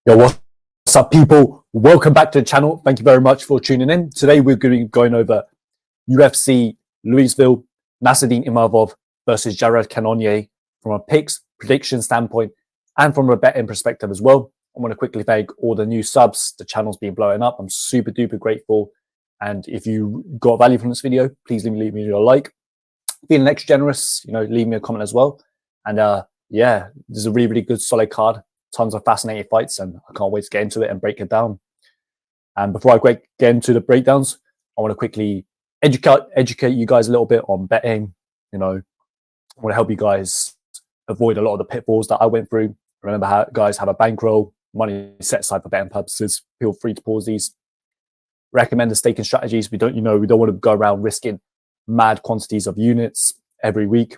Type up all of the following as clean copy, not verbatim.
Yo, what's up, people? Welcome back to the channel. Thank you very much for tuning in. Today, we're going to be going over UFC Louisville, Nassourdine Imavov versus Jared Cannonier from a picks, prediction standpoint, and from a betting perspective as well. I want to quickly thank all the new subs. The channel's been blowing up. I'm super duper grateful. And if you got value from this video, please leave me a like. Being extra generous, leave me a comment as well. And yeah, this is a really good solid card. Tons of fascinating fights, and I can't wait to get into it and break it down. And before I get into the breakdowns, I want to quickly educate you guys a little bit on betting. I want to help you guys avoid a lot of the pitfalls that I went through. Remember how guys have a bankroll, money set aside for betting purposes. Feel free to pause these. Recommend the staking strategies. We don't want to go around risking mad quantities of units every week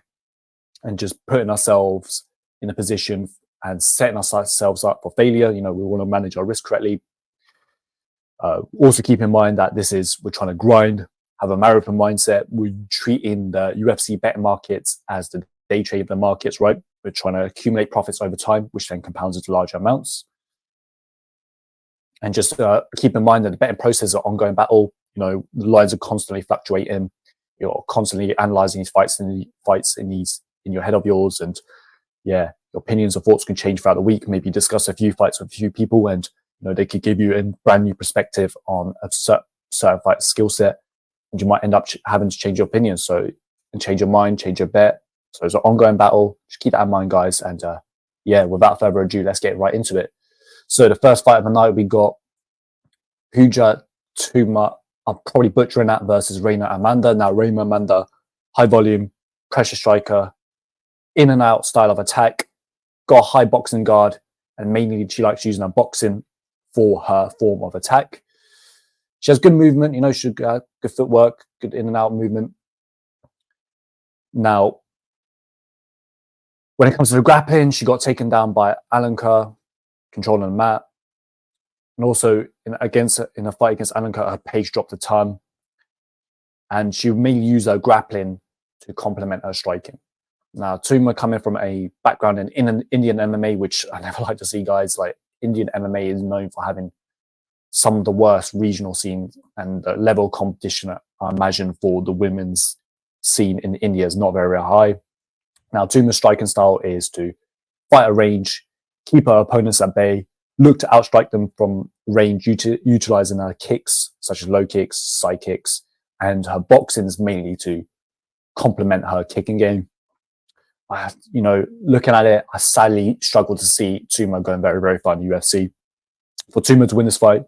and just putting ourselves in a position and setting ourselves up for failure. We want to manage our risk correctly. Also keep in mind that we're trying to grind, have a marathon mindset. We're treating the UFC betting markets as the day trade of the markets, right? We're trying to accumulate profits over time, which then compounds into larger amounts. And just keep in mind that the betting process is an ongoing battle. The lines are constantly fluctuating. You're constantly analyzing these fights in your head of yours, and yeah, your opinions or thoughts can change throughout the week. Maybe discuss a few fights with a few people, and they could give you a brand new perspective on a certain fight skill set, and you might end up having to change your opinion. And change your mind, change your bet. So it's an ongoing battle. Just keep that in mind, guys. And yeah, without further ado, let's get right into it. So the first fight of the night, we got Puja Tomar. I'm probably butchering that, versus Reina Amanda. Now, Reina Amanda, high volume, pressure striker, in and out style of attack, got a high boxing guard, and mainly she likes using her boxing for her form of attack. She has good movement, she good footwork, good in and out movement. Now, when it comes to the grappling, she got taken down by Alenka, controlling the mat. And also in a fight against Alenka, her pace dropped a ton. And she mainly used her grappling to complement her striking. Now, Tomar coming from a background in Indian MMA, which I never like to see, guys. Like, Indian MMA is known for having some of the worst regional scenes, and the level of competition, I imagine, for the women's scene in India is not very, very high. Now, Tomar's striking style is to fight at range, keep her opponents at bay, look to outstrike them from range, utilizing her kicks, such as low kicks, side kicks, and her boxing is mainly to complement her kicking game. Looking at it, I sadly struggle to see Tomar going very, very far in the UFC. For Tomar to win this fight,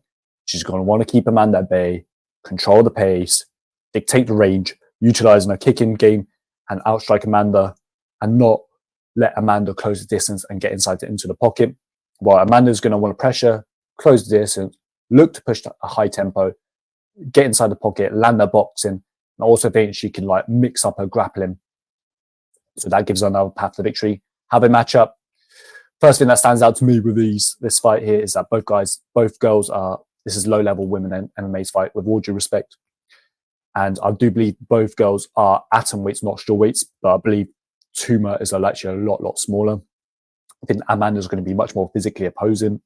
she's going to want to keep Amanda at bay, control the pace, dictate the range, utilizing her kicking game and outstrike Amanda, and not let Amanda close the distance and get into the pocket. While Amanda's going to want to pressure, close the distance, look to push a high tempo, get inside the pocket, land her boxing, and also think she can mix up her grappling. So that gives her another path to victory. How they match up. First thing that stands out to me with this fight here is that both girls are, this is low-level women MMA's fight, with all due respect. And I do believe both girls are atom weights, not straw weights, but I believe Tomar is actually a lot smaller. I think Amanda's going to be much more physically imposing.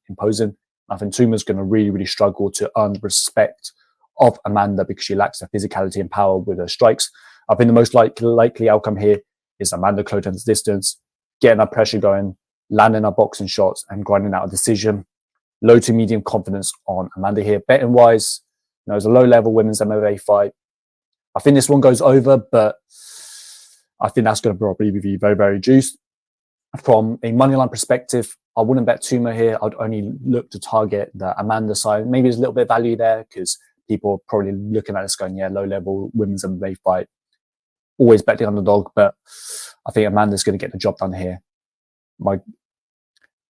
I think Tomar's going to really, really struggle to earn the respect of Amanda because she lacks the physicality and power with her strikes. I think the most likely outcome here is Amanda closing the distance, getting her pressure going, landing her boxing shots, and grinding out a decision. Low to medium confidence on Amanda here. Betting wise, it's a low-level women's MMA fight. I think this one goes over, but I think that's going to probably be very, very juiced. From a moneyline perspective, I wouldn't bet Tomar here. I'd only look to target the Amanda side. Maybe there's a little bit of value there because people are probably looking at this going, yeah, low-level women's MMA fight. Always bet the underdog, but I think Amanda's going to get the job done here.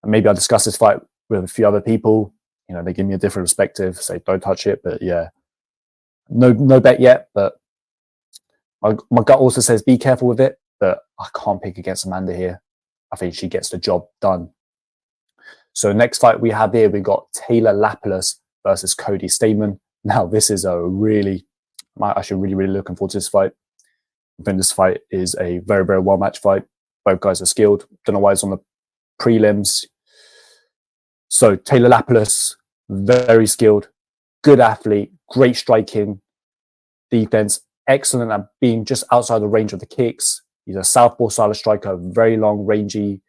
Maybe I'll discuss this fight with a few other people. They give me a different perspective, say don't touch it. But yeah, no bet yet. But my gut also says be careful with it. But I can't pick against Amanda here. I think she gets the job done. So next fight we have here, we got Taylor Lapilus versus Cody Stamann. Now this is I'm actually really looking forward to this fight. I think this fight is a very, very well-matched fight. Both guys are skilled. Don't know why it's on the prelims. So Taylor Lapilus, very skilled, good athlete, great striking, defense, excellent at being just outside the range of the kicks. He's a southpaw style striker, very long, rangy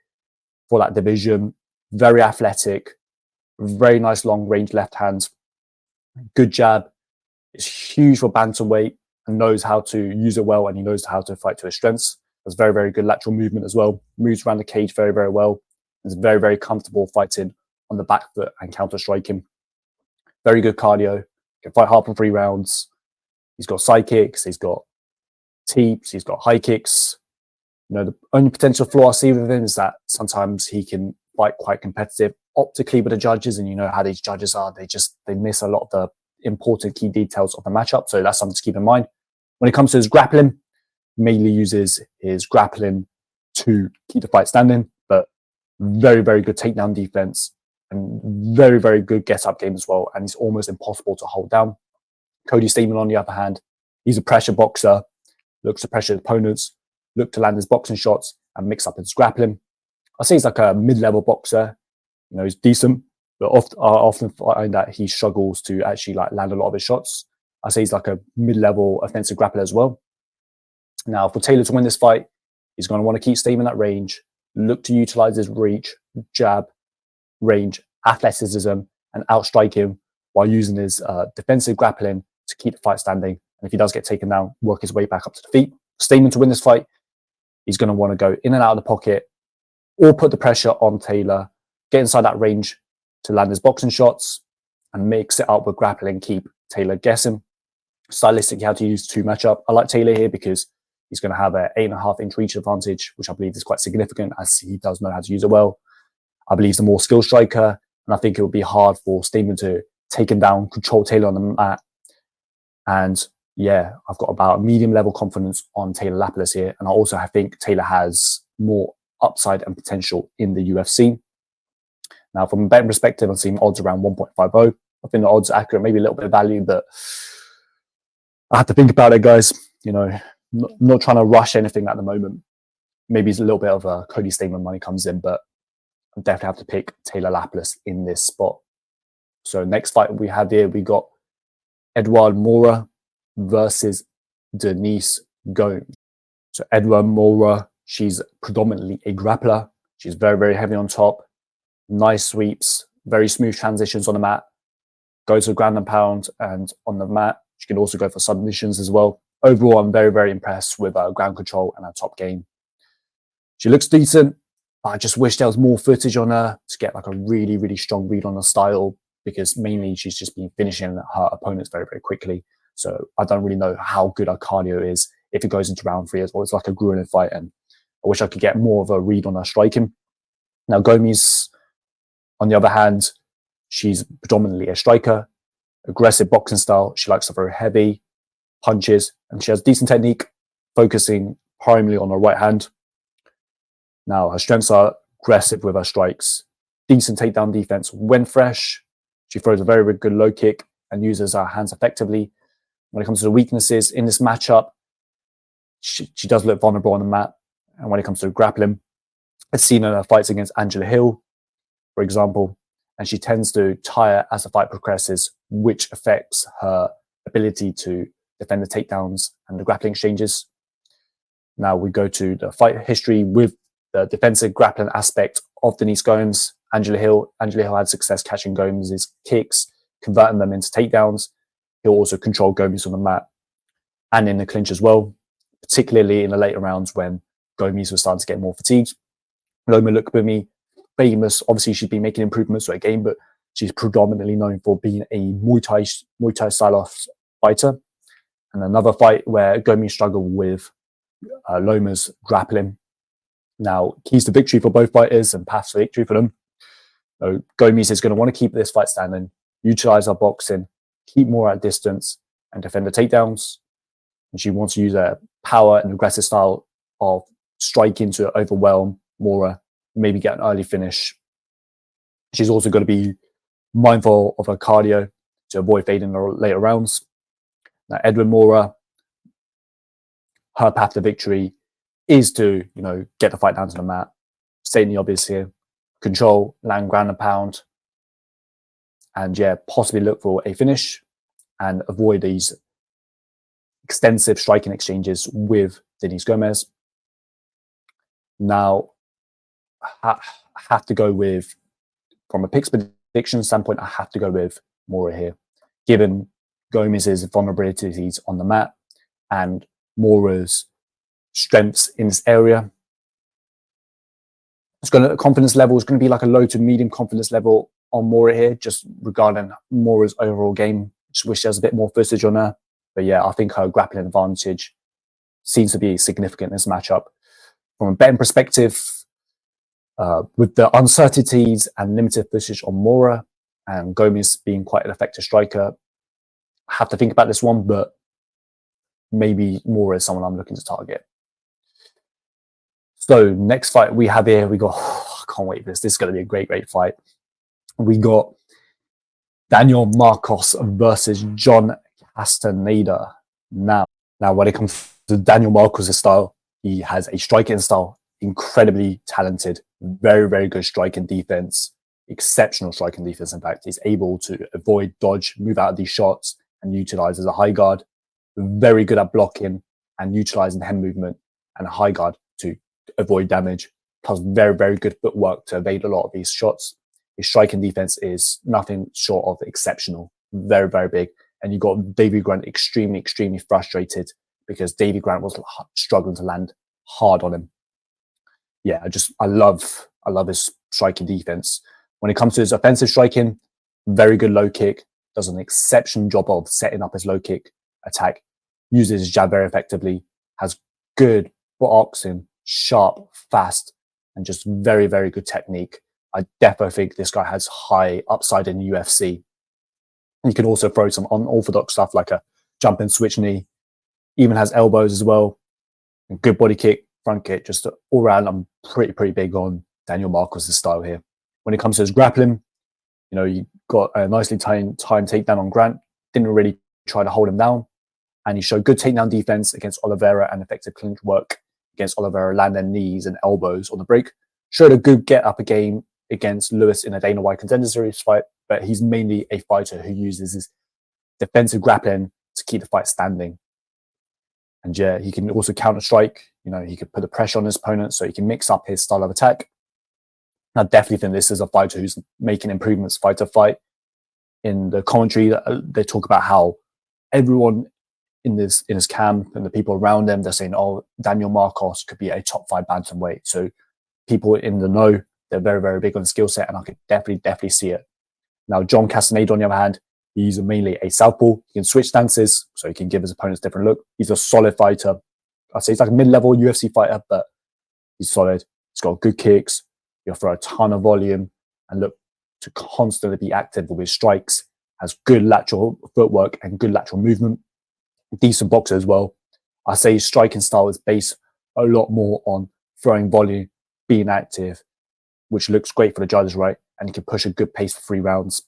for that division, very athletic, very nice long range left hand, good jab. It's huge for bantamweight and knows how to use it well, and he knows how to fight to his strengths. Has very, very good lateral movement as well. Moves around the cage very, very well. Is very, very comfortable fighting on the back foot and counter striking. Very good cardio. Can fight hard for 3 rounds. He's got side kicks. He's got teeps. He's got high kicks. You know, the only potential flaw I see with him is that sometimes he can fight quite competitive optically with the judges, and you know how these judges are. They miss a lot of the important key details of the matchup. So that's something to keep in mind. When it comes to his grappling, mainly uses his grappling to keep the fight standing, but very, very good takedown defense and very, very good get-up game as well. And it's almost impossible to hold down. Cody Stamann, on the other hand, he's a pressure boxer, looks to pressure opponents, look to land his boxing shots and mix up his grappling. I say he's like a mid-level boxer. You know, he's decent, but I often find that he struggles to actually like land a lot of his shots. I say he's like a mid-level offensive grappler as well. Now, for Taylor to win this fight, he's going to want to keep staying in that range, look to utilize his reach, jab, range, athleticism, and outstrike him while using his defensive grappling to keep the fight standing. And if he does get taken down, work his way back up to the feet. Stamann, to win this fight, he's going to want to go in and out of the pocket or put the pressure on Taylor, get inside that range to land his boxing shots and mix it up with grappling, keep Taylor guessing. Stylistically, how to use 2 matchup. I like Taylor here because he's going to have an 8.5-inch reach advantage, which I believe is quite significant as he does know how to use it well. I believe he's a more skilled striker, and I think it would be hard for Stamann to take him down, control Taylor on the mat. And yeah, I've got about a medium level confidence on Taylor Lapilus here. And I also think Taylor has more upside and potential in the UFC. Now, from a betting perspective, I'm seeing odds around 1.50. I think the odds are accurate, maybe a little bit of value, but I have to think about it, guys. You know, not trying to rush anything at the moment. Maybe it's a little bit of a Cody Stamann money comes in, but I definitely have to pick Taylor Lapilus in this spot. So next fight we have here, we got Eduarda Moura versus Denise Gomes. So Eduarda Moura, she's predominantly a grappler. She's very, very heavy on top, nice sweeps, very smooth transitions on the mat, goes for ground and pound, and on the mat, she can also go for submissions as well. Overall, I'm very, very impressed with her ground control and her top game. She looks decent. I just wish there was more footage on her to get like a really, really strong read on her style, because mainly she's just been finishing her opponents very, very quickly. So I don't really know how good her cardio is if it goes into round 3 as well. It's like a grueling fight, and I wish I could get more of a read on her striking. Now, Gomes, on the other hand, she's predominantly a striker, aggressive boxing style. She likes to throw heavy punches, and she has decent technique, focusing primarily on her right hand. Now, her strengths are aggressive with her strikes, decent takedown defense when fresh. She throws a very, very good low kick and uses her hands effectively. When it comes to the weaknesses in this matchup, she does look vulnerable on the mat. And when it comes to grappling, it's seen in her fights against Angela Hill, for example, and she tends to tire as the fight progresses, which affects her ability to defend the takedowns and the grappling exchanges. Now we go to the fight history with the defensive grappling aspect of Denise Gomes. Angela Hill had success catching Gomes' kicks, converting them into takedowns. He'll also control Gomes on the mat and in the clinch as well, particularly in the later rounds when Gomes was starting to get more fatigued. Loma Lookbumi, famous, obviously she's been making improvements to her game, but she's predominantly known for being a Muay Thai style fighter. And another fight where Gomes struggled with Loma's grappling. Now, keys to victory for both fighters and paths to victory for them. So Gomes is going to want to keep this fight standing, utilize her boxing, keep more at distance, and defend the takedowns. And she wants to use her power and aggressive style of striking to overwhelm Moura, maybe get an early finish. She's also got to be mindful of her cardio to avoid fading in the later rounds. Now, Eduarda Moura, her path to victory is to, get the fight down to the mat, stating the obvious here, control, land, ground and pound, and yeah, possibly look for a finish and avoid these extensive striking exchanges with Denise Gomes. Now, I have to go with, from a picks prediction standpoint, I have to go with Moura here, given Gomez's vulnerabilities on the mat and Moura's strengths in this area. Confidence level is going to be like a low to medium confidence level on Moura here, just regarding Moura's overall game. Just wish there was a bit more footage on her. But yeah, I think her grappling advantage seems to be significant in this matchup. From a betting perspective, with the uncertainties and limited footage on Moura and Gomes being quite an effective striker, I have to think about this one, but maybe Moura is someone I'm looking to target. So next fight we have here, I can't wait for this. This is going to be a great, great fight. We got Daniel Marcos versus John Castañeda. Now, when it comes to Daniel Marcos' style, he has a striking style, incredibly talented, very, very good striking defense, exceptional striking defense. In fact, he's able to avoid, dodge, move out of these shots and utilize as a high guard. Very good at blocking and utilizing hand movement and a high guard to avoid damage. Plus very, very good footwork to evade a lot of these shots. His striking defense is nothing short of exceptional. Very, very big. And you got Davy Grant extremely, extremely frustrated because Davy Grant was struggling to land hard on him. Yeah, I love his striking defense. When it comes to his offensive striking, very good low kick, does an exceptional job of setting up his low kick attack, uses his jab very effectively, has good boxing, sharp, fast, and just very, very good technique. I definitely think this guy has high upside in the UFC. He can also throw some unorthodox stuff like a jump and switch knee, even has elbows as well, and good body kick, front kick, just all around. I'm pretty big on Daniel Marcos' style here. When it comes to his grappling, you got a nicely timed takedown on Grant, didn't really try to hold him down, and he showed good takedown defense against Oliveira and effective clinch work against Oliveira, landing knees and elbows on the break. Showed a good get up game against Lewis in a Dana White Contender Series fight, but he's mainly a fighter who uses his defensive grappling to keep the fight standing. And yeah, he can also counter strike. He could put the pressure on his opponent, so he can mix up his style of attack. I definitely think this is a fighter who's making improvements fight to fight. In the commentary, they talk about how everyone in his camp and the people around him, they're saying, "Oh, Daniel Marcos could be a top 5 bantamweight." So people in the know, they're very, very big on skill set, and I could definitely see it. Now, John Castañeda, on the other hand, he's mainly a southpaw. He can switch stances, so he can give his opponents a different look. He's a solid fighter. I'd say he's like a mid-level UFC fighter, but he's solid. He's got good kicks. He'll throw a ton of volume and look to constantly be active with his strikes. Has good lateral footwork and good lateral movement. Decent boxer as well. I say his striking style is based a lot more on throwing volume, being active, which looks great for the judges, right? And he can push a good pace for 3 rounds.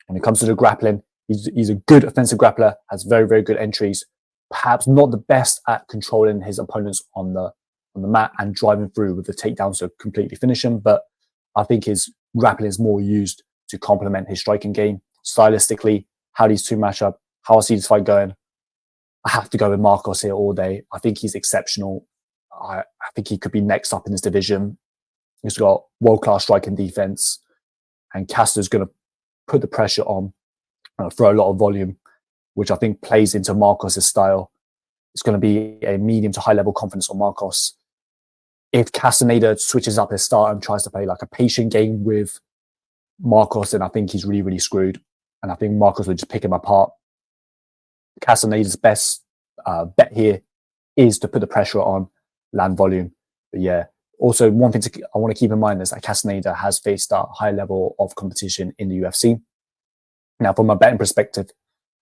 When it comes to the grappling, he's a good offensive grappler, has very, very good entries. Perhaps not the best at controlling his opponents on the mat and driving through with the takedowns to completely finish him. But I think his grappling is more used to complement his striking game. Stylistically, how these two match up, how I see this fight going, I have to go with Marcos here all day. I think he's exceptional. I think he could be next up in this division. He's got world-class striking defense, and Casta's going to put the pressure on, throw a lot of volume, which I think plays into Marcos' style. It's going to be a medium to high level confidence on Marcos. If Castañeda switches up his style and tries to play like a patient game with Marcos, then I think he's really, really screwed. And I think Marcos would just pick him apart. Castañeda's best bet here is to put the pressure on, land volume. But yeah, also one thing I want to keep in mind is that Castañeda has faced a high level of competition in the UFC. Now, from a betting perspective,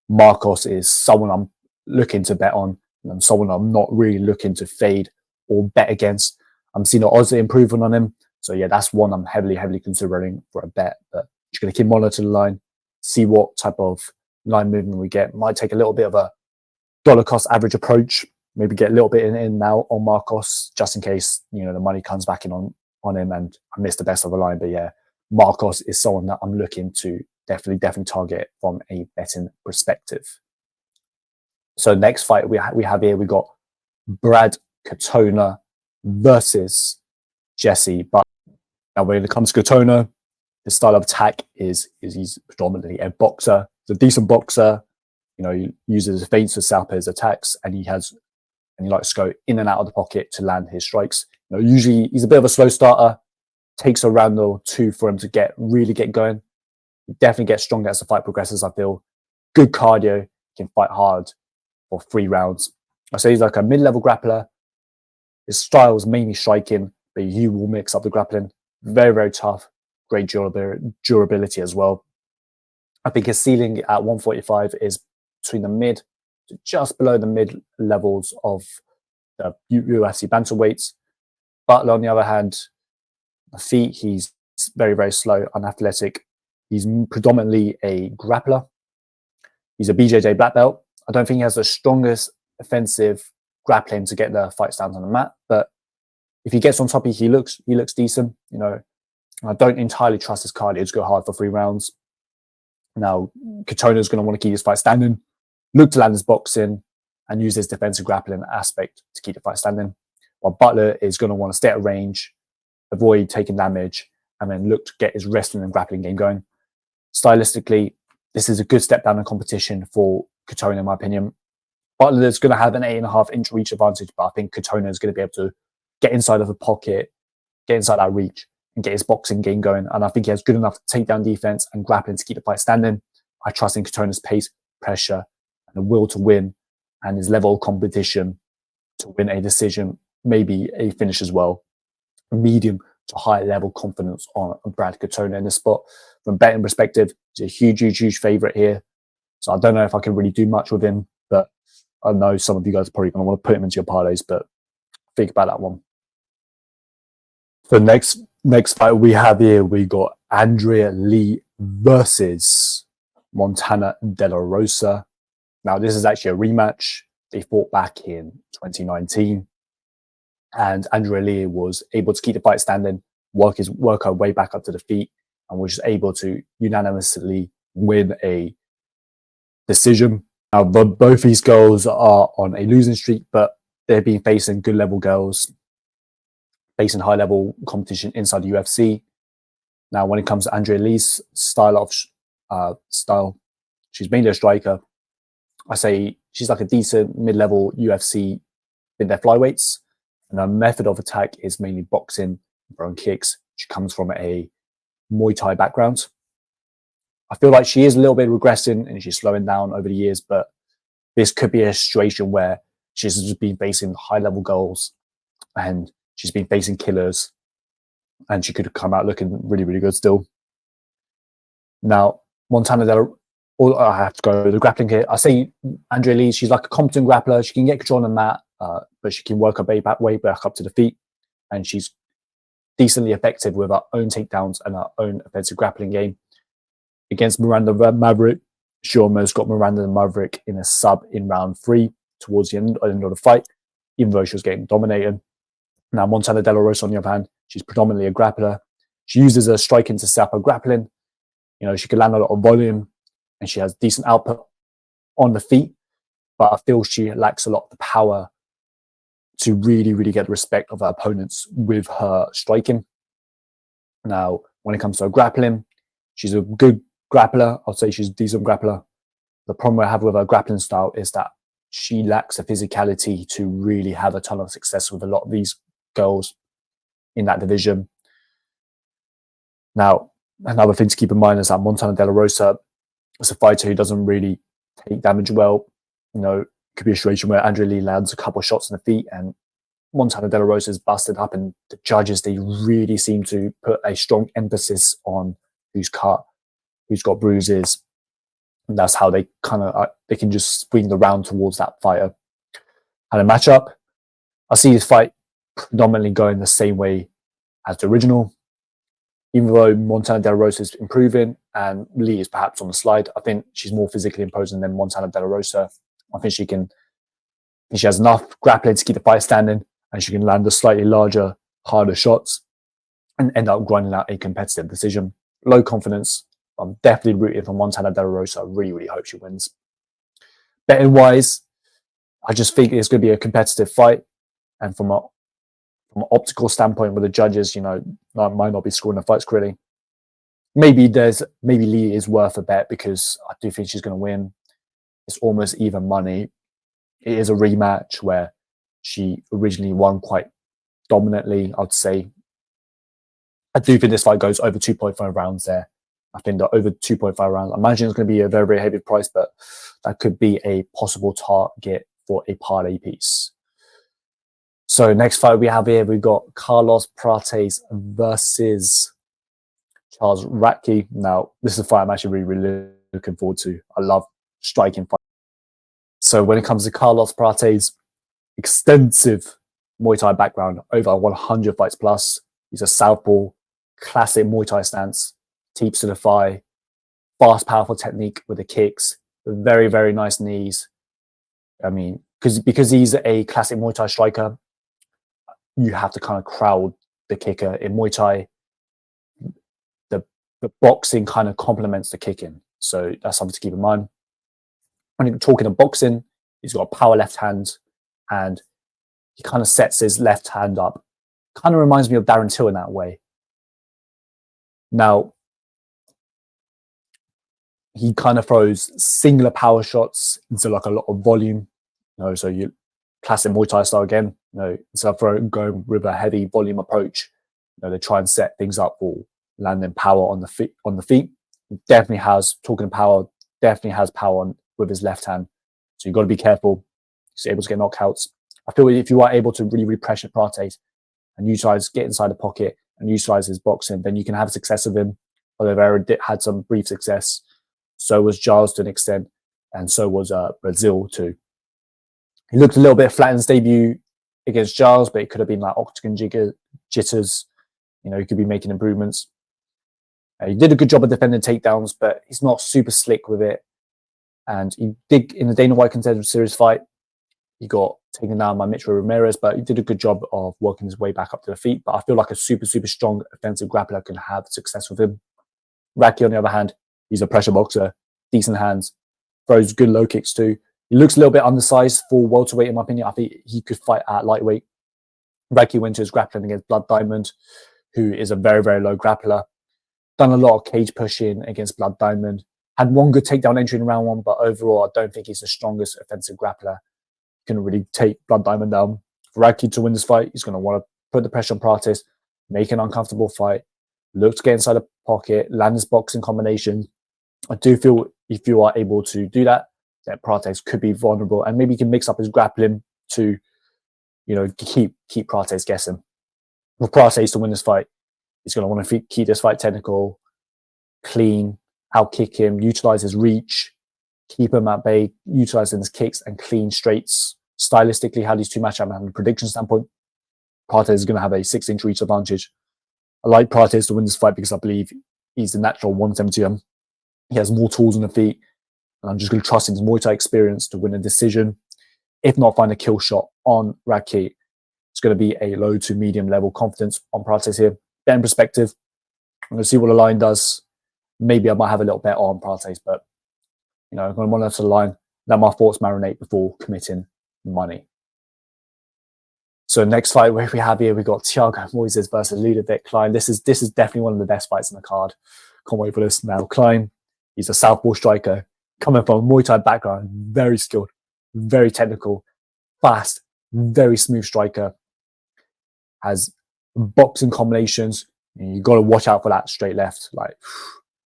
Marcos is someone I'm looking to bet on, and someone I'm not really looking to fade or bet against. I'm seeing the odds improving on him. So yeah, that's one I'm heavily considering for a bet. But just going to keep monitoring the line, see what type of line movement we get. Might take a little bit of a dollar cost average approach. Maybe get a little bit in now on Marcos, just in case, the money comes back in on him and I miss the best of the line. But yeah, Marcos is someone that I'm looking to definitely target it from a betting perspective. So next fight we have here, we got Brad Katona versus Jesse. But now when it comes to Katona, his style of attack is he's predominantly a boxer. He's a decent boxer. You know, he uses his feints to southpaw his attacks, and he likes to go in and out of the pocket to land his strikes. You know, usually he's a bit of a slow starter. Takes a round or two for him to really get going. He definitely gets stronger as the fight progresses, I feel. Good cardio, can fight hard for 3 rounds. I say he's like a mid-level grappler. His style is mainly striking, but he will mix up the grappling. Very, very tough. Great durability as well. I think his ceiling at 145 is between the mid to just below the mid levels of the UFC bantamweights. Butler, on the other hand, the feet, he's very, very slow, unathletic. He's predominantly a grappler. He's a BJJ black belt. I don't think he has the strongest offensive grappling to get the fights down on the mat, but if he gets on top, he looks decent. You know, I don't entirely trust his cardio to go hard for 3 rounds. Now, Katona is going to want to keep his fight standing, look to land his boxing, and use his defensive grappling aspect to keep the fight standing. While Butler is going to want to stay at range, avoid taking damage, and then look to get his wrestling and grappling game going. Stylistically, this is a good step down in competition for Katona, in my opinion. Butler is going to have an 8.5-inch reach advantage, but I think Katona is going to be able to get inside of the pocket, get inside that reach, and get his boxing game going. And I think he has good enough takedown defense and grappling to keep the fight standing. I trust in Katona's pace, pressure, and the will to win, and his level of competition to win a decision, maybe a finish as well. Medium to high level confidence on Brad Katona in this spot. From a betting perspective, he's a huge favourite here. So I don't know if I can really do much with him, but I know some of you guys are probably going to want to put him into your parlays, but think about that one. The next fight we have here, we got Andrea Lee versus Montana De La Rosa. Now, this is actually a rematch. They fought back in 2019. And Andrea Lee was able to keep the fight standing, work her way back up to the feet, and was able to unanimously win a decision. Now, both these girls are on a losing streak, but they've been facing good level girls, facing high level competition inside the UFC. Now, when it comes to Andrea Lee's style, she's mainly a striker. I say she's like a decent mid-level UFC in their flyweights. And her method of attack is mainly boxing, throwing kicks. She comes from a Muay Thai background. I feel like she is a little bit regressing and she's slowing down over the years, but this could be a situation where she's just been facing high-level goals and she's been facing killers, and she could come out looking really good still. Now, I have to go with the grappling here. I say Andrea Lee, she's like a competent grappler. She can get control on the mat, but she can work her way back up to the feet, and she's decently effective with her own takedowns and her own offensive grappling game. Against Miranda Maverick, she almost got Miranda Maverick in a sub in round 3 towards the end of the fight, even though she was getting dominated. Now, Montana De La Rosa, on the other hand, she's predominantly a grappler. She uses her striking to set up her grappling. You know, she can land a lot of volume, and she has decent output on the feet, but I feel she lacks a lot of the power to really get the respect of her opponents with her striking. Now, when it comes to her grappling, she's a good grappler. I'll say she's a decent grappler. The problem I have with her grappling style is that she lacks the physicality to really have a ton of success with a lot of these girls in that division. Now, another thing to keep in mind is that Montana De La Rosa is a fighter who doesn't really take damage well. You know, it could be a situation where Andrea Lee lands a couple of shots in the feet and Montana De La Rosa is busted up, and the judges, they really seem to put a strong emphasis on who's cut, who's got bruises. And that's how they they can just swing the round towards that fighter. And a matchup, I see this fight predominantly going the same way as the original. Even though Montana De La Rosa is improving and Lee is perhaps on the slide, I think she's more physically imposing than Montana De La Rosa. I think she has enough grappling to keep the fight standing, and she can land the slightly larger, harder shots and end up grinding out a competitive decision. Low confidence, I'm definitely rooting for Montana De La Rosa. I really, really hope she wins. Betting wise, I just think it's going to be a competitive fight. And from an optical standpoint with the judges, you know, might not be scoring the fights correctly. Maybe Lee is worth a bet because I do think she's going to win. It's almost even money. It is a rematch where she originally won quite dominantly, I'd say. I do think this fight goes over 2.5 rounds there. I think that over 2.5 rounds, I imagine it's going to be a very, very heavy price, but that could be a possible target for a parlay piece. So next fight we have here, we've got Carlos Prates versus Charles Radtke. Now, this is a fight I'm actually really, really looking forward to. I love striking fights. So when it comes to Carlos Prates, extensive Muay Thai background, over 100 fights plus. He's a southpaw, classic Muay Thai stance, teeps to the thigh, fast, powerful technique with the kicks, very, very nice knees. I mean, because he's a classic Muay Thai striker, you have to kind of crowd the kicker. In Muay Thai, the boxing kind of complements the kicking. So that's something to keep in mind. When you're talking of boxing, he's got a power left hand and he kind of sets his left hand up. Kind of reminds me of Darren Till in that way. Now, he kind of throws singular power shots into like a lot of volume. You know, so you classic Muay Thai style again. You know, instead of going with a heavy volume approach, you know, they try and set things up for landing power on the feet. He definitely has, talking of power, definitely has power with his left hand. So you've got to be careful. He's able to get knockouts. I feel if you are able to really pressure Prates and get inside the pocket and utilize his boxing, then you can have success with him. Oliveira had some brief success. So was Giles to an extent, and so was Brazil too. He looked a little bit flat in his debut against Giles, but it could have been like octagon jitters. You know, he could be making improvements. He did a good job of defending takedowns, but he's not super slick with it. And he did, in the Dana White Contender Series fight, he got taken down by Mitchell Ramirez, but he did a good job of working his way back up to the feet. But I feel like a super strong offensive grappler can have success with him. Radtke, on the other hand, he's a pressure boxer, decent hands, throws good low kicks too. He looks a little bit undersized for welterweight, in my opinion. I think he could fight at lightweight. Radtke went to his grappling against Blood Diamond, who is a very, very low grappler. Done a lot of cage pushing against Blood Diamond. Had one good takedown entry in round one, but overall, I don't think he's the strongest offensive grappler. Can really take Blood Diamond down. For Radtke to win this fight, he's going to want to put the pressure on Prates, make an uncomfortable fight, look to get inside the pocket, land his boxing combination. I do feel if you are able to do that, that Prates could be vulnerable, and maybe he can mix up his grappling to, you know, keep Prates guessing. For Prates to win this fight, he's going to want to keep this fight technical, clean, outkick him, utilize his reach, keep him at bay, utilizing his kicks and clean straights. Stylistically, how these two match up from a prediction standpoint, Prates is going to have a 6-inch reach advantage. I like Prates to win this fight because I believe he's the natural 170. He has more tools on the feet, and I'm just going to trust in his Muay Thai experience to win a decision. If not, find a kill shot on Radtke. It's going to be a low to medium level confidence on Prates here. Bet in perspective, I'm going to see what the line does. Maybe I might have a little bet on Prates, but you know, I'm going to monitor the line, let my thoughts marinate before committing money. So next fight where we have here, we've got Thiago Moisés versus Ľudovít Klein. This is definitely one of the best fights in the card. Can't wait for this. Now, Klein, he's a southpaw striker, coming from a Muay Thai background, very skilled, very technical, fast, very smooth striker. Has boxing combinations. You got to watch out for that straight left. Like,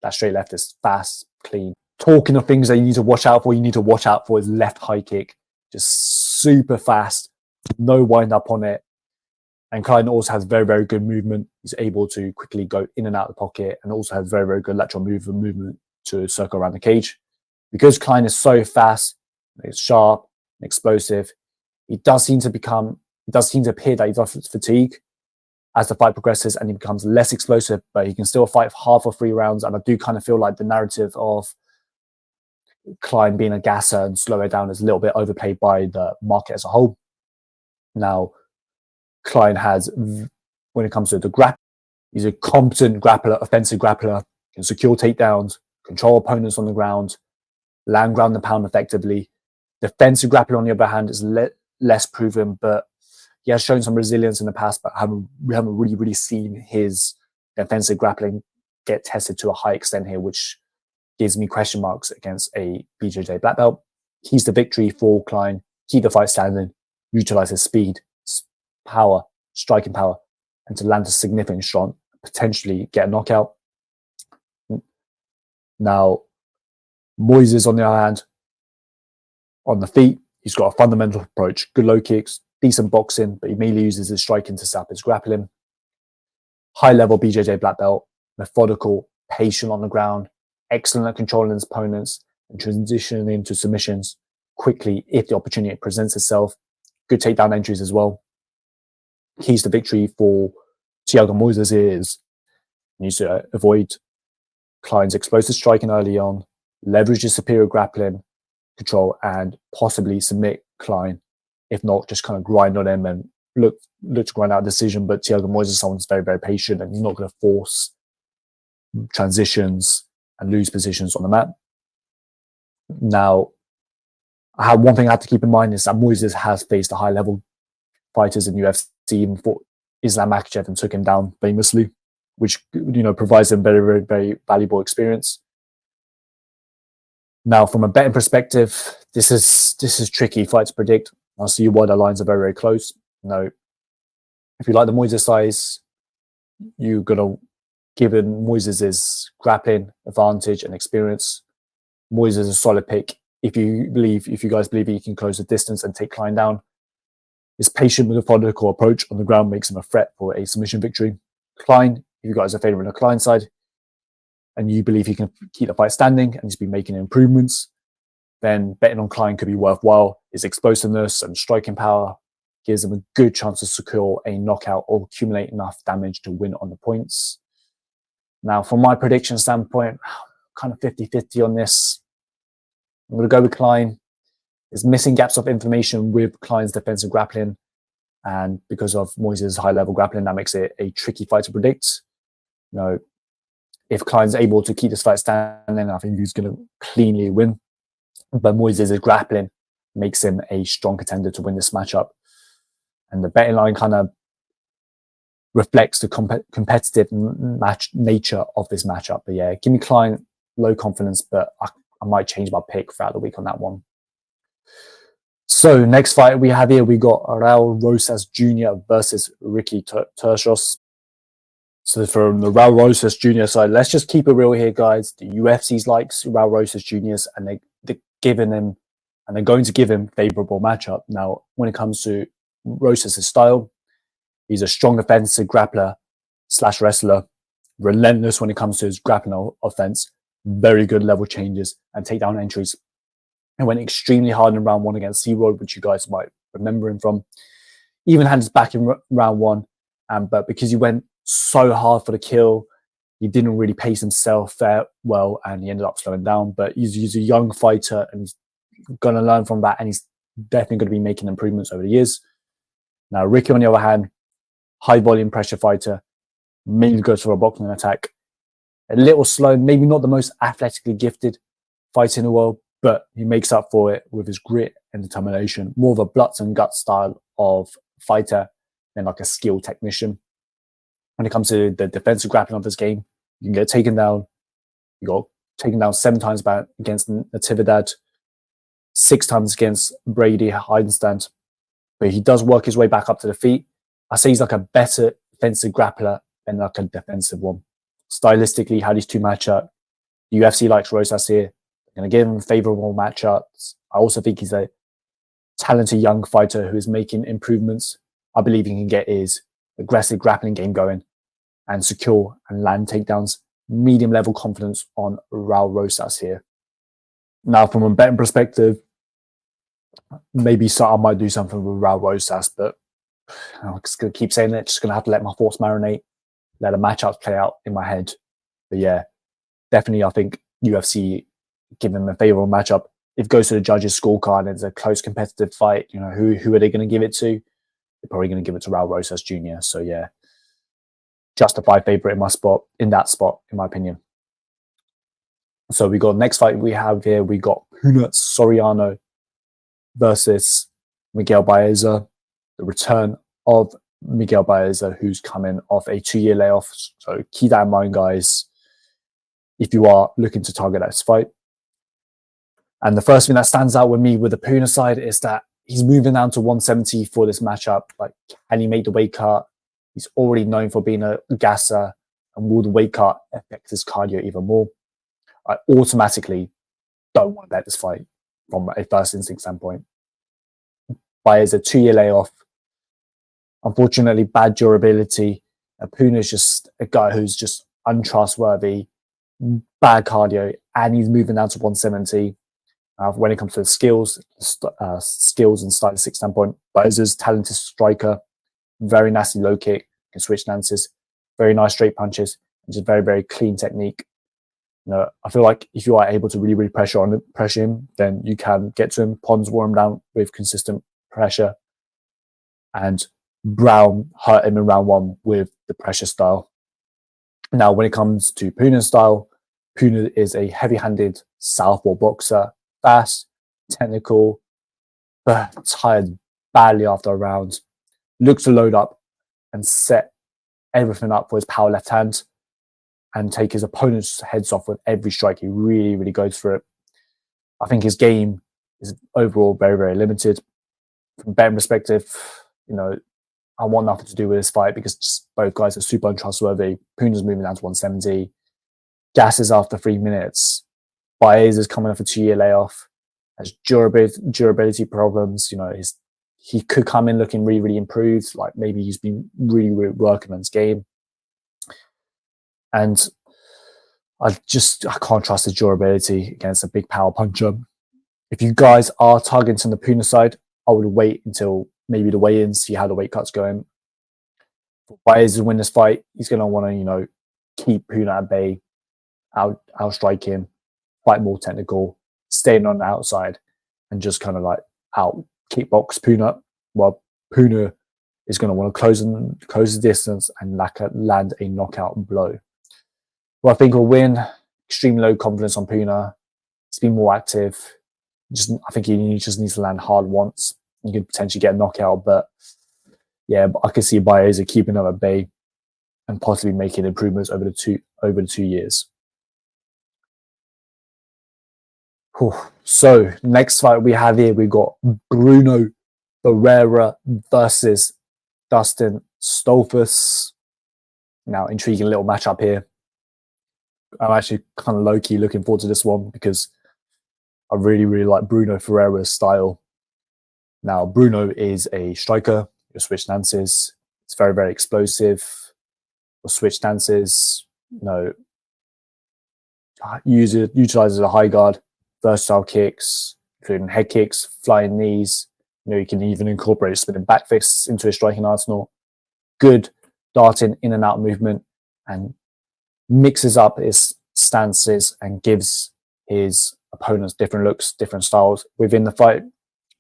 that straight left is fast, clean. Talking of things that you need to watch out for, you need to watch out for his left high kick. Just super fast, no wind up on it. And Klein also has very, very good movement. He's able to quickly go in and out of the pocket, and also has very, very good lateral movement to circle around the cage. Because Klein is so fast, it's sharp, explosive, it does seem to appear that he does fatigue as the fight progresses, and he becomes less explosive, but he can still fight hard for 3 rounds. And I do kind of feel like the narrative of Klein being a gasser and slow it down is a little bit overplayed by the market as a whole. Now, Klein has, when it comes to the grapple, he's a competent grappler, offensive grappler. can secure takedowns, control opponents on the ground, land ground and pound effectively. Defensive grappling, on the other hand, is less proven, but he has shown some resilience in the past, but we haven't really seen his defensive grappling get tested to a high extent here, which gives me question marks against a BJJ black belt. Keys to victory for Klein: keep the fight standing, utilize his speed, power, striking power, and to land a significant shot, potentially get a knockout. Now, Moisés, on the other hand, on the feet, he's got a fundamental approach: good low kicks, decent boxing, but he mainly uses his striking to sap his grappling. High level BJJ black belt, methodical, patient on the ground, excellent at controlling his opponents and transitioning into submissions quickly if the opportunity presents itself. Good takedown entries as well. Keys to victory for Thiago Moisés is he needs to avoid Klein's explosive striking early on, leverage his superior grappling control, and possibly submit Klein. If not, just kind of grind on him and look to grind out a decision. But Thiago Moisés is someone who's very, very patient, and he's not going to force transitions and lose positions on the mat. Now, one thing I have to keep in mind is that Moisés has faced a high-level fighters in UFC, even for Islam Makhachev, and took him down famously, which provides him very, very, very valuable experience. Now, from a betting perspective, this is tricky fight to predict. I'll see why the lines are very, very close. If you like the Moisés size, you're gonna given Moisés' grappling advantage and experience. Moisés is a solid pick. If you guys believe he can close the distance and take Klein down, his patient, methodical approach on the ground makes him a threat for a submission victory. Klein, if you guys are favouring the Klein side, and you believe he can keep the fight standing and he's been making improvements, then betting on Klein could be worthwhile. His explosiveness and striking power gives him a good chance to secure a knockout or accumulate enough damage to win on the points. Now, from my prediction standpoint, kind of 50-50 on this. I'm going to go with Klein. There's missing gaps of information with Klein's defensive grappling, and because of Moisés' high-level grappling, that makes it a tricky fight to predict. If Klein's able to keep this fight standing, I think he's going to cleanly win. But Moisés' grappling makes him a strong contender to win this matchup. And the betting line kind of reflects the competitive nature of this matchup. But yeah, give me Klein, low confidence, but I might change my pick throughout the week on that one. So next fight we have here, we got Raul Rosas Jr. versus Ricky Turcios. So from the Raul Rosas Jr. side, let's just keep it real here, guys. The UFC's likes Raul Rosas Jr.'s, and they're giving him, and they're going to give him favorable matchup. Now, when it comes to Rosas' style, he's a strong offensive grappler / wrestler, relentless when it comes to his grappling offense, very good level changes and takedown entries. And went extremely hard in round one against C-Road, which you guys might remember him from. Even had his back in round one, but because he went so hard for the kill, he didn't really pace himself well, and he ended up slowing down. But he's a young fighter, and he's going to learn from that, and he's definitely going to be making improvements over the years. Now, Ricky, on the other hand, high volume pressure fighter, mainly goes for a boxing attack. A little slow, maybe not the most athletically gifted fighter in the world, but he makes up for it with his grit and determination. More of a bloods and guts style of fighter than like a skilled technician. When it comes to the defensive grappling of this game, you can get taken down. You got taken down 7 times against Natividad, 6 times against Brady Heidenstand. But he does work his way back up to the feet. I say he's like a better offensive grappler than like a defensive one. Stylistically, how these two match up. The UFC likes Rosas here. They're going to give him favorable matchups. I also think he's a talented young fighter who is making improvements. I believe he can get his aggressive grappling game going and secure and land takedowns. Medium level confidence on Raul Rosas here. Now, from a betting perspective, maybe I might do something with Raul Rosas, but I'm just going to keep saying it. Just going to have to let my thoughts marinate, let the matchups play out in my head. But yeah, definitely I think UFC give him a favorable matchup. If it goes to the judges' scorecard and it's a close competitive fight, who are they going to give it to? They're probably going to give it to Raul Rosas Jr. So yeah, justified favorite in that spot, in my opinion. So we got next fight we have here. We got Soriano versus Miguel Baeza. The return of Miguel Baeza, who's coming off a 2-year layoff. So keep that in mind, guys, if you are looking to target that fight. And the first thing that stands out with me with the Puna side is that he's moving down to 170 for this matchup. Like, can he make the weight cut? He's already known for being a gasser. And will the weight cut affect his cardio even more? I automatically don't want to bet this fight from a first instinct standpoint. Baeza, 2-year layoff. Unfortunately, bad durability. Puna is just a guy who's just untrustworthy, bad cardio, and he's moving down to 170. When it comes to the skills and stylistic standpoint, Baeza's talented striker, very nasty low kick, can switch stances, very nice straight punches, and just very, very clean technique. You know, I feel like if you are able to really pressure him, then you can get to him. Pons wore him down with consistent pressure, and Brown hurt him in round 1 with the pressure style. Now, when it comes to Puna's style, Puna is a heavy-handed southpaw boxer, fast, technical, but tired badly after a round. Looks to load up and set everything up for his power left hand and take his opponent's heads off with every strike. He really goes for it. I think his game is overall very limited. From betting perspective, you know, I want nothing to do with this fight because just both guys are super untrustworthy. Puna's moving down to 170. Gasses after 3 minutes. Baeza's coming off a 2-year layoff. Has durability problems. You know, he could come in looking really improved. Like maybe he's been really working on his game. And I can't trust his durability against a big power puncher. If you guys are targeting the Puna side, I would wait until maybe the weigh-in, see how the weight cut's going. For Baeza to win this fight, he's going to want to, you know, keep Puna at bay, outstrike him, fight more technical, staying on the outside, and just kind of like kickbox Puna. While Puna is going to want to close the distance and land a knockout blow. Well, I think will win. Extremely low confidence on Puna. He's been more active. I think he just needs to land hard once. You could potentially get a knockout, but yeah, I could see Baeza keeping him at bay and possibly making improvements over the 2 years. Whew. So next fight we have here, we got Brunno Barrera versus Dustin Stolfus. Now, intriguing little matchup here. I'm actually kind of low-key looking forward to this one because I really like Brunno Ferreira's style. Now, Brunno is a striker. He'll switch stances. It's very explosive. He'll switch stances. You know, utilizes a high guard, versatile kicks, including head kicks, flying knees. You know, you can even incorporate spinning back fists into his striking arsenal. Good darting in and out movement, and mixes up his stances and gives his opponents different looks, different styles within the fight.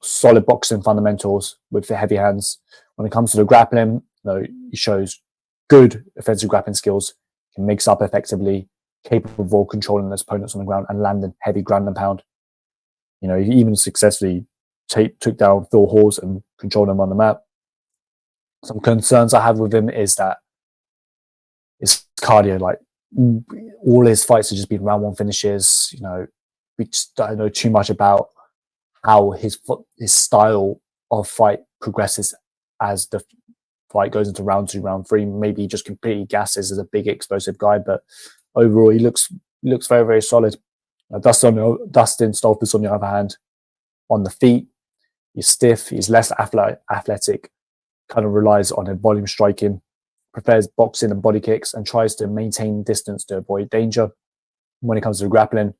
Solid boxing fundamentals with the heavy hands. When it comes to the grappling, you know, he shows good offensive grappling skills, can mix up effectively, capable of controlling his opponents on the ground and landing heavy ground and pound. You know, he even successfully took down Phil Hawes and controlled him on the map. Some concerns I have with him is that his cardio, like all his fights have just been round 1 finishes. You know, we just don't know too much about how his style of fight progresses as the fight goes into round 2, round 3. Maybe he just completely gasses as a big explosive guy, but overall he looks very solid. Dustin Stolfus, on the other hand, on the feet, he's stiff, he's less athletic, kind of relies on a volume striking, prefers boxing and body kicks, and tries to maintain distance to avoid danger. When it comes to grappling,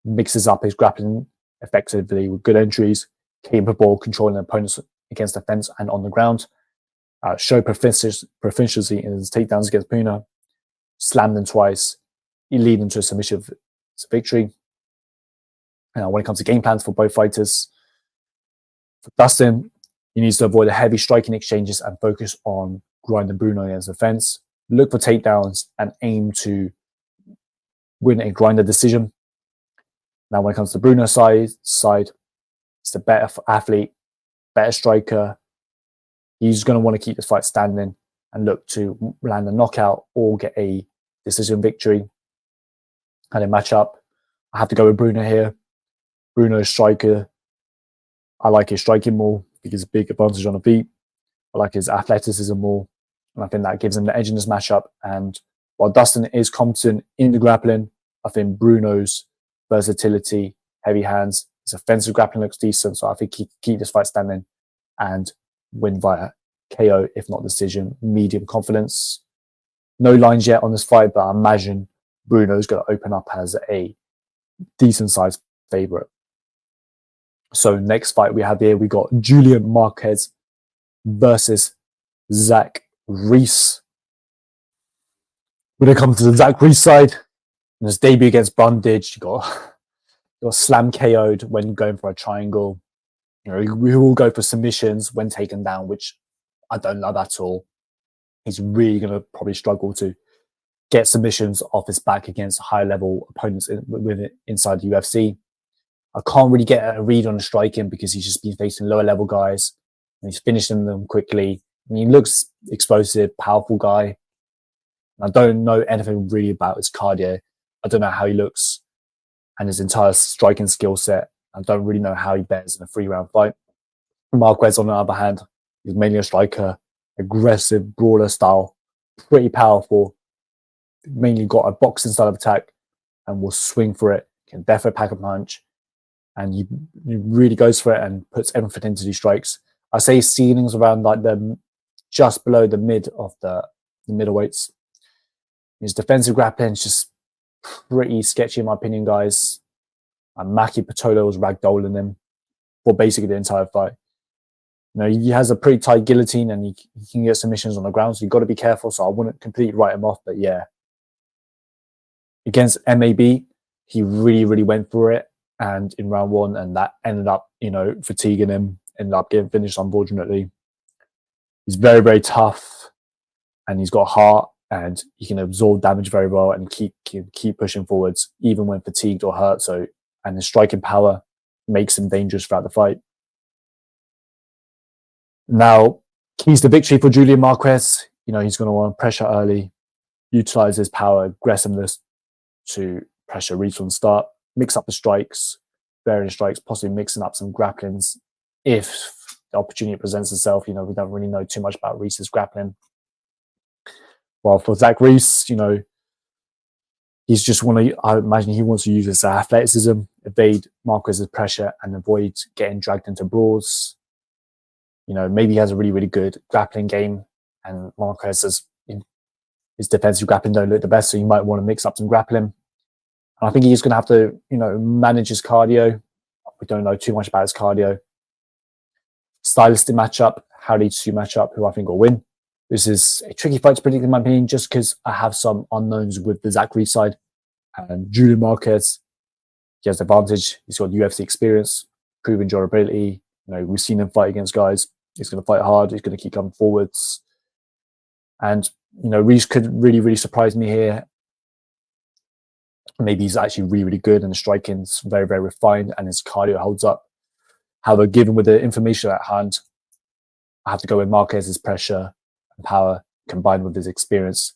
mixes up his grappling effectively with good entries, capable of controlling opponents against the fence and on the ground. Show proficiency in his takedowns against Puna, slammed him twice, he lead into a submission victory. When it comes to game plans for both fighters, for Dustin, he needs to avoid the heavy striking exchanges and focus on grinding Brunno against the fence. Look for takedowns and aim to win a grinder decision. Now, when it comes to Brunno's side, he's the better athlete, better striker. He's going to want to keep this fight standing and look to land a knockout or get a decision victory. And in matchup, I have to go with Brunno here. Brunno's striker. I like his striking more because a big advantage on the feet. I like his athleticism more. And I think that gives him the edge in this matchup. And while Dustin is competent in the grappling, I think Brunno's versatility, heavy hands, his offensive grappling looks decent. So I think he can keep this fight standing and win via KO, if not decision, medium confidence. No lines yet on this fight, but I imagine Brunno's going to open up as a decent sized favorite. So next fight we have here, we got Julian Marquez versus Zach Reese. When it comes to the Zach Reese side, in his debut against Brundage, he got slam KO'd when going for a triangle. You know, we will go for submissions when taken down, which I don't love at all. He's really going to probably struggle to get submissions off his back against high level opponents inside the UFC. I can't really get a read on the striking because he's just been facing lower level guys and he's finishing them quickly. And he looks explosive, powerful guy. I don't know anything really about his cardio. I don't know how he looks and his entire striking skill set. I don't really know how he bears in a 3-round fight. Marquez, on the other hand, is mainly a striker, aggressive, brawler style, pretty powerful, mainly got a boxing style of attack and will swing for it, can definitely pack a punch. And he really goes for it and puts everything into these strikes. I say his ceilings around like just below the mid of the middleweights. His defensive grappling is just pretty sketchy in my opinion, guys. And Maki Patolo was ragdolling him for basically the entire fight. You know, he has a pretty tight guillotine and he can get submissions on the ground, so you've got to be careful. So I wouldn't completely write him off, but yeah. Against MAB, he really, really went for it. And in round 1, and that ended up, you know, fatiguing him, ended up getting finished, unfortunately. He's very, very tough and he's got heart and he can absorb damage very well and keep pushing forwards, even when fatigued or hurt. So, and his striking power makes him dangerous throughout the fight. Now, keys to victory for Julian Marquez. You know, he's going to want to pressure early, utilize his power, aggressiveness to pressure Reese from the start. Mix up the strikes, varying strikes, possibly mixing up some grapplings if the opportunity presents itself. You know, we don't really know too much about Reese's grappling. While for Zach Reese, you know, he's just I imagine he wants to use his athleticism, evade Marquez's pressure and avoid getting dragged into brawls. You know, maybe he has a really, really good grappling game and Marquez's his defensive grappling don't look the best, so you might want to mix up some grappling. I think he's going to have to, you know, manage his cardio. We don't know too much about his cardio. Stylistic matchup, how these two match up, who I think will win. This is a tricky fight to predict in my opinion, just because I have some unknowns with the Zach Reese side. And Julian Marquez, he has the advantage. He's got UFC experience, proven durability. You know, we've seen him fight against guys. He's going to fight hard. He's going to keep coming forwards. And, you know, Reese could really, really surprise me here. Maybe he's actually really, really good and the striking's very, very refined and his cardio holds up. However, given with the information at hand, I have to go with Marquez's pressure and power combined with his experience.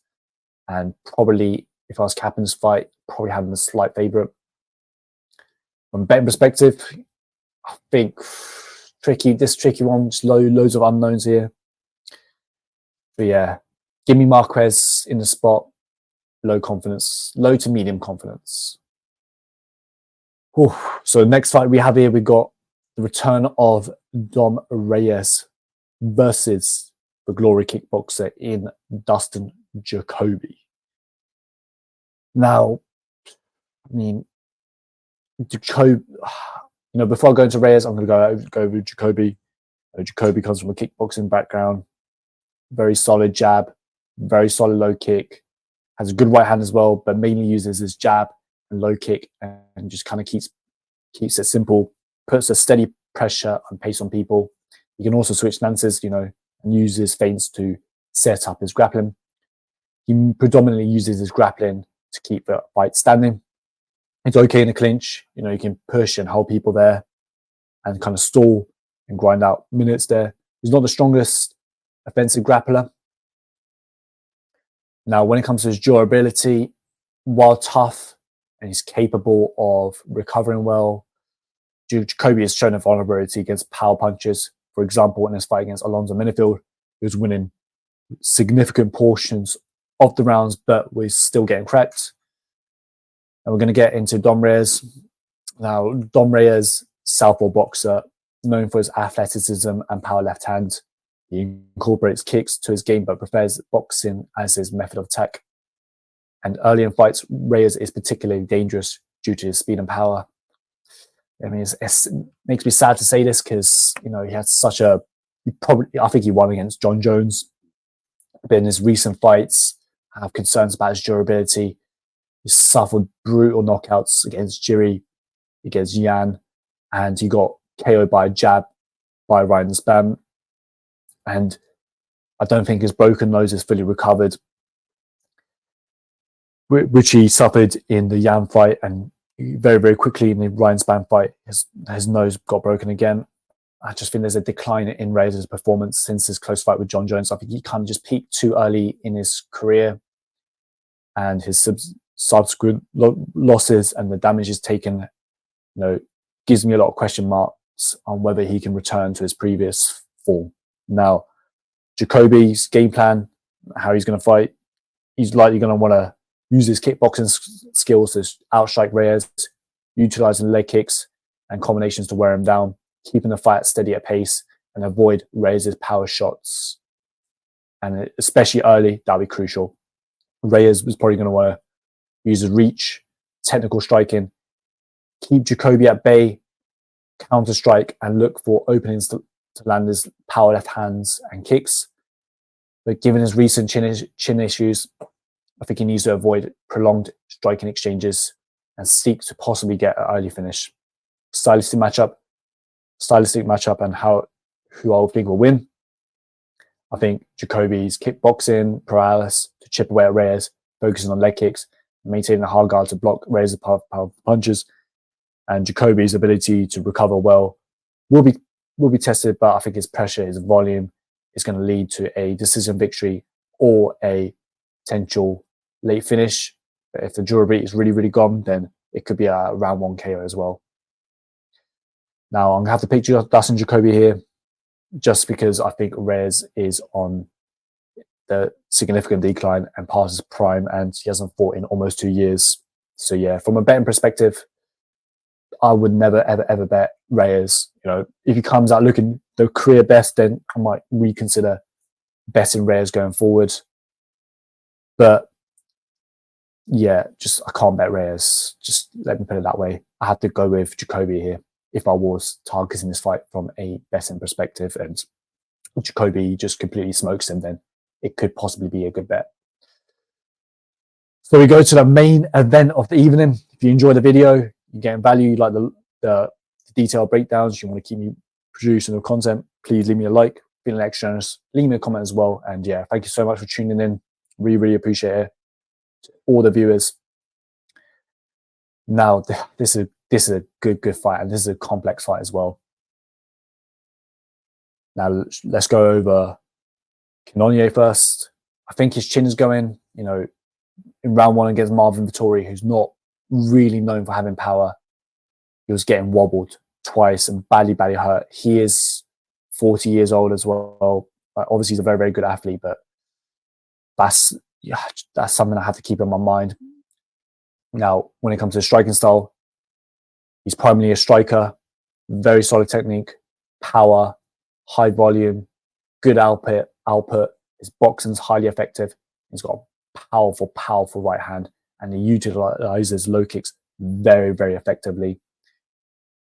And probably, if I was capping this fight, probably having a slight favourite. From a betting perspective, I think this tricky one, just loads of unknowns here. But yeah, give me Marquez in the spot. Low confidence, low to medium confidence. Whew. So next fight we have here, we got the return of Dom Reyes versus the glory kickboxer in Dustin Jacoby. Now, I mean, Jacoby, you know, before I go into Reyes, I'm going to go with Jacoby. Jacoby comes from a kickboxing background, very solid jab, very solid low kick. Has a good right hand as well, but mainly uses his jab and low kick and just kind of keeps it simple, puts a steady pressure and pace on people. He can also switch stances, you know, and use his feints to set up his grappling. He predominantly uses his grappling to keep the fight standing. It's okay in a clinch. You know, you can push and hold people there and kind of stall and grind out minutes there. He's not the strongest offensive grappler. Now, when it comes to his durability, while tough and he's capable of recovering well, Cody has shown a vulnerability against power punches. For example, in his fight against Alonso Minifield, he was winning significant portions of the rounds, but was still getting cracked. And we're going to get into Dom Reyes. Now, Dom Reyes, southpaw boxer, known for his athleticism and power left hand. He incorporates kicks to his game, but prefers boxing as his method of attack. And early in fights, Reyes is particularly dangerous due to his speed and power. I mean, it makes me sad to say this because, you know, he had such a, I think he won against John Jones. But in his recent fights, I have concerns about his durability. He suffered brutal knockouts against Jiri, against Yan, and he got KO'd by a jab by Ryan Spam. And I don't think his broken nose is fully recovered, which he suffered in the Yan fight, and very, very quickly in the Ryan Spam fight, his nose got broken again. I just think there's a decline in Reyes' performance since his close fight with John Jones. I think he kind of just peaked too early in his career, and his subsequent losses and the damage he's taken, you know, gives me a lot of question marks on whether he can return to his previous form. Now, Jacoby's game plan, how he's going to fight, he's likely going to want to use his kickboxing skills to outstrike Reyes, utilizing leg kicks and combinations to wear him down, keeping the fight steady at pace and avoid Reyes' power shots. And especially early, that'll be crucial. Reyes was probably going to want to use his reach, technical striking, keep Jacoby at bay, counter strike, and look for openings to land his power left hands and kicks. But given his recent chin issues, I think he needs to avoid prolonged striking exchanges and seek to possibly get an early finish. Stylistic matchup, and who I think will win. I think Jacoby's kickboxing prowess to chip away at Reyes, focusing on leg kicks, maintaining a hard guard to block Reyes' powerful punches, and Jacoby's ability to recover well will be tested. But I think his pressure, his volume, is going to lead to a decision victory or a potential late finish. But if the durability is really, really gone, then it could be a round 1 KO as well. Now, I'm going to have to pick Dustin Jacoby here just because I think Reyes is on the significant decline and past his prime, and he hasn't fought in almost 2 years. So yeah, from a betting perspective, I would never, ever, ever bet Reyes. You know, if he comes out looking the career best, then I might reconsider betting Reyes going forward. But yeah, just I can't bet Reyes. Just let me put it that way. I have to go with Jacoby here if I was targeting this fight from a betting perspective, and Jacoby just completely smokes him, then it could possibly be a good bet. So we go to the main event of the evening. If you enjoy the video, you're getting value, you like the detailed breakdowns, you want to keep me producing the content, please leave me a like. Feeling extra generous, leave me a comment as well. And yeah, thank you so much for tuning in. Really, really appreciate it. To all the viewers. Now, this is a good fight, and this is a complex fight as well. Now, let's go over Cannonier first. I think his chin is going, you know, in round 1 against Marvin Vettori, who's not really known for having power. He was getting wobbled twice and badly hurt. He is 40 years old as well. Obviously, he's a very, very good athlete, but that's something I have to keep in my mind. Now, when it comes to striking style, he's primarily a striker, very solid technique, power, high volume, good output. His boxing's highly effective. He's got a powerful right hand, and he utilizes low kicks very, very effectively.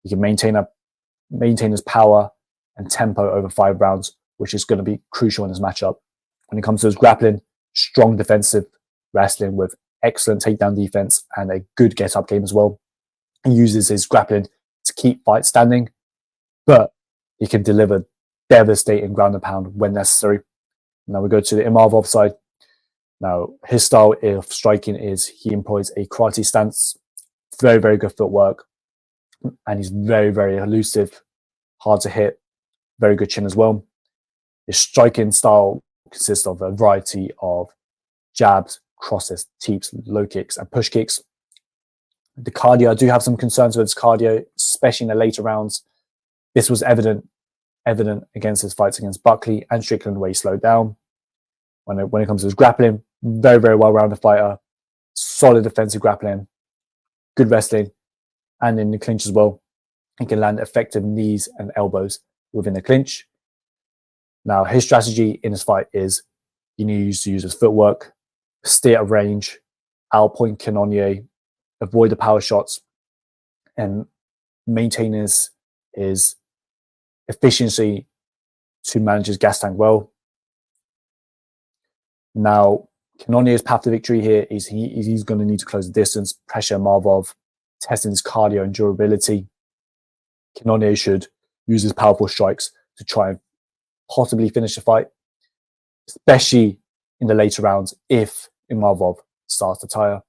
He can maintain his power and tempo over 5 rounds, which is going to be crucial in this matchup. When it comes to his grappling, strong defensive wrestling with excellent takedown defense and a good get-up game as well. He uses his grappling to keep fights standing, but he can deliver devastating ground and pound when necessary. Now we go to the Imavov side. Now, his style of striking is he employs a karate stance, Very, very good footwork. And he's very, very elusive, hard to hit, very good chin as well. His striking style consists of a variety of jabs, crosses, teeps, low kicks, and push kicks. The cardio, I do have some concerns with his cardio, especially in the later rounds. This was evident against his fights against Buckley and Strickland, where he slowed down. When it comes to his grappling, very, very well-rounded fighter, solid defensive grappling, good wrestling, and in the clinch as well. He can land effective knees and elbows within the clinch. Now, his strategy in his fight is he needs to use his footwork, stay at range, outpoint Cannonier, avoid the power shots, and maintain his efficiency to manage his gas tank well. Now, Cannonier's path to victory here is he's going to need to close the distance, pressure Imavov, testing his cardio and durability. Cannonier should use his powerful strikes to try and possibly finish the fight, especially in the later rounds if Imavov starts to tire.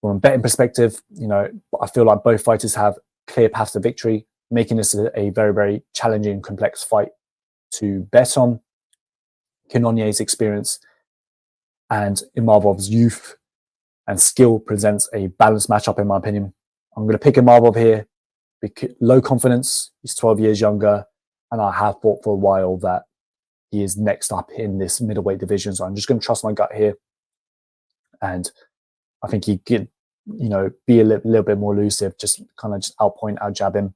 From a betting perspective, I feel like both fighters have clear paths to victory, making this a very, very challenging, complex fight to bet on. Cannonier's experience and Imavov's youth and skill presents a balanced matchup, in my opinion. I'm going to pick Imavov here. Low confidence, he's 12 years younger, and I have thought for a while that he is next up in this middleweight division. So I'm just going to trust my gut here. And I think he could, be a little bit more elusive, just outpoint, outjab him.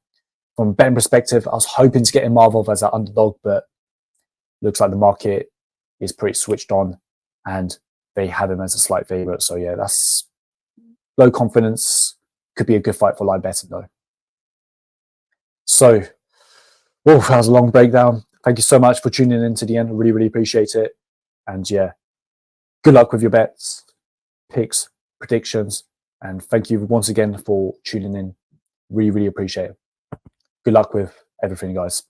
From a betting perspective, I was hoping to get Imavov as an underdog, but looks like the market is pretty switched on and they have him as a slight favorite. So yeah, that's low confidence. Could be a good fight for live betting though. So, that was a long breakdown. Thank you so much for tuning in to the end. I really, really appreciate it. And yeah, good luck with your bets, picks, predictions. And thank you once again for tuning in. Really, really appreciate it. Good luck with everything, guys.